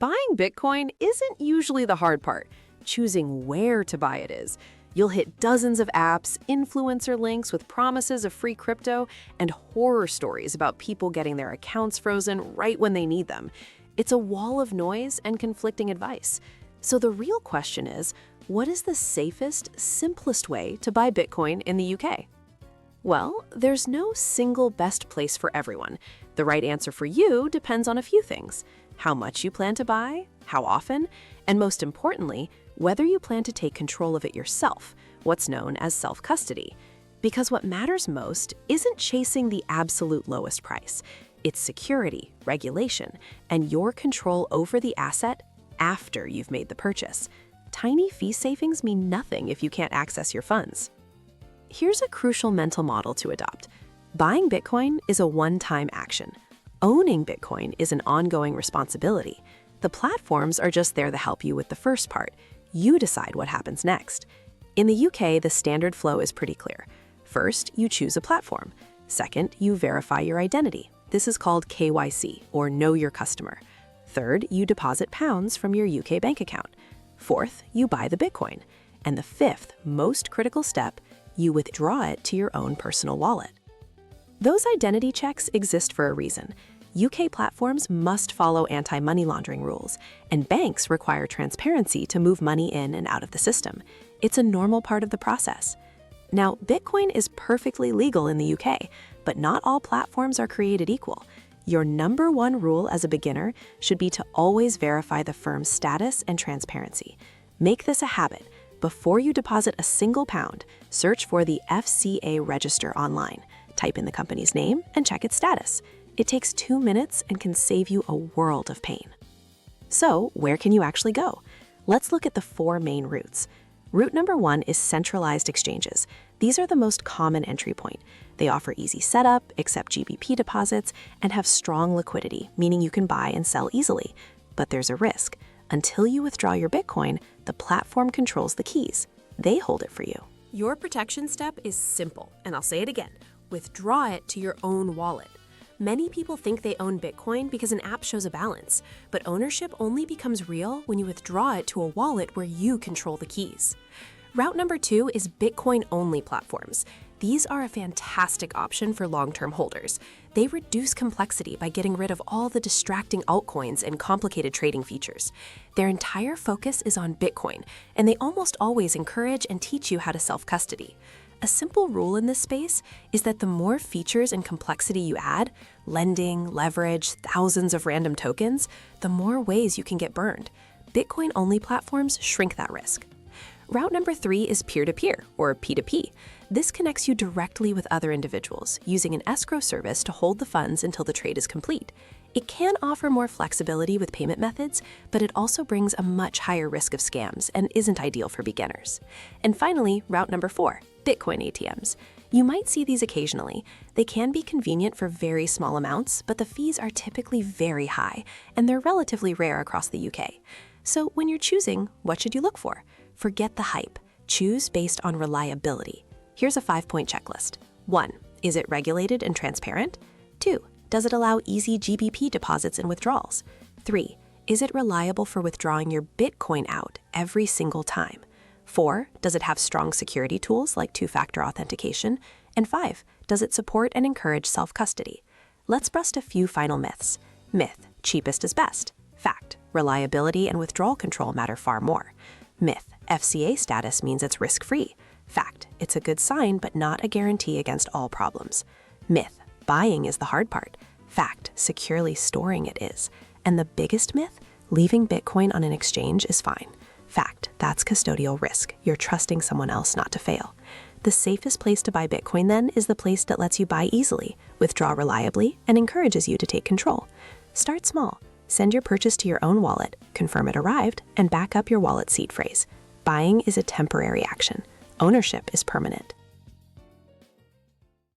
Buying Bitcoin isn't usually the hard part. Choosing where to buy it is. You'll hit dozens of apps, influencer links with promises of free crypto, and horror stories about people getting their accounts frozen right when they need them. It's a wall of noise and conflicting advice. So the real question is, what is the safest, simplest way to buy Bitcoin in the UK? Well, there's no single best place for everyone. The right answer for you depends on a few things: how much you plan to buy, how often, and most importantly, whether you plan to take control of it yourself, what's known as self-custody. Because what matters most isn't chasing the absolute lowest price. It's security, regulation, and your control over the asset after you've made the purchase. Tiny fee savings mean nothing if you can't access your funds. Here's a crucial mental model to adopt. Buying Bitcoin is a one-time action. Owning Bitcoin is an ongoing responsibility. The platforms are just there to help you with the first part. You decide what happens next. In the UK, the standard flow is pretty clear. First, you choose a platform. Second, you verify your identity. This is called KYC, or Know Your Customer. Third, you deposit pounds from your UK bank account. Fourth, you buy the Bitcoin. And the fifth, most critical step, you withdraw it to your own personal wallet. Those identity checks exist for a reason. UK platforms must follow anti-money laundering rules, and banks require transparency to move money in and out of the system. It's a normal part of the process. Now, Bitcoin is perfectly legal in the UK, but not all platforms are created equal. Your number one rule as a beginner should be to always verify the firm's status and transparency. Make this a habit. Before you deposit a single pound, search for the FCA register online. Type in the company's name and check its status. It takes 2 minutes and can save you a world of pain. So, where can you actually go? Let's look at the 4 main routes. Route number 1 is centralized exchanges. These are the most common entry point. They offer easy setup, accept GBP deposits, and have strong liquidity, meaning you can buy and sell easily. But there's a risk. Until you withdraw your Bitcoin, the platform controls the keys. They hold it for you. Your protection step is simple, and I'll say it again. Withdraw it to your own wallet. Many people think they own Bitcoin because an app shows a balance, but ownership only becomes real when you withdraw it to a wallet where you control the keys. Route number 2 is Bitcoin-only platforms. These are a fantastic option for long-term holders. They reduce complexity by getting rid of all the distracting altcoins and complicated trading features. Their entire focus is on Bitcoin, and they almost always encourage and teach you how to self-custody. A simple rule in this space is that the more features and complexity you add, lending, leverage, thousands of random tokens, the more ways you can get burned. Bitcoin-only platforms shrink that risk. Route number 3 is peer-to-peer, or P2P. This connects you directly with other individuals, using an escrow service to hold the funds until the trade is complete. It can offer more flexibility with payment methods, but it also brings a much higher risk of scams and isn't ideal for beginners. And finally, route number 4, Bitcoin ATMs. You might see these occasionally. They can be convenient for very small amounts, but the fees are typically very high, and they're relatively rare across the UK. So when you're choosing, what should you look for? Forget the hype. Choose based on reliability. Here's a 5-point checklist. 1. Is it regulated and transparent? 2. Does it allow easy GBP deposits and withdrawals? 3. Is it reliable for withdrawing your Bitcoin out every single time? 4. Does it have strong security tools like 2-factor authentication? And 5. Does it support and encourage self-custody? Let's bust a few final myths. Myth: cheapest is best. Fact: reliability and withdrawal control matter far more. Myth: FCA status means it's risk-free. Fact: it's a good sign but not a guarantee against all problems. Myth: buying is the hard part. Fact: securely storing it is. And the biggest myth: leaving Bitcoin on an exchange is fine. Fact: that's custodial risk. You're trusting someone else not to fail. The safest place to buy Bitcoin then is the place that lets you buy easily, withdraw reliably, and encourages you to take control. Start small. Send your purchase to your own wallet, confirm it arrived, and back up your wallet seed phrase. Buying is a temporary action. Ownership is permanent.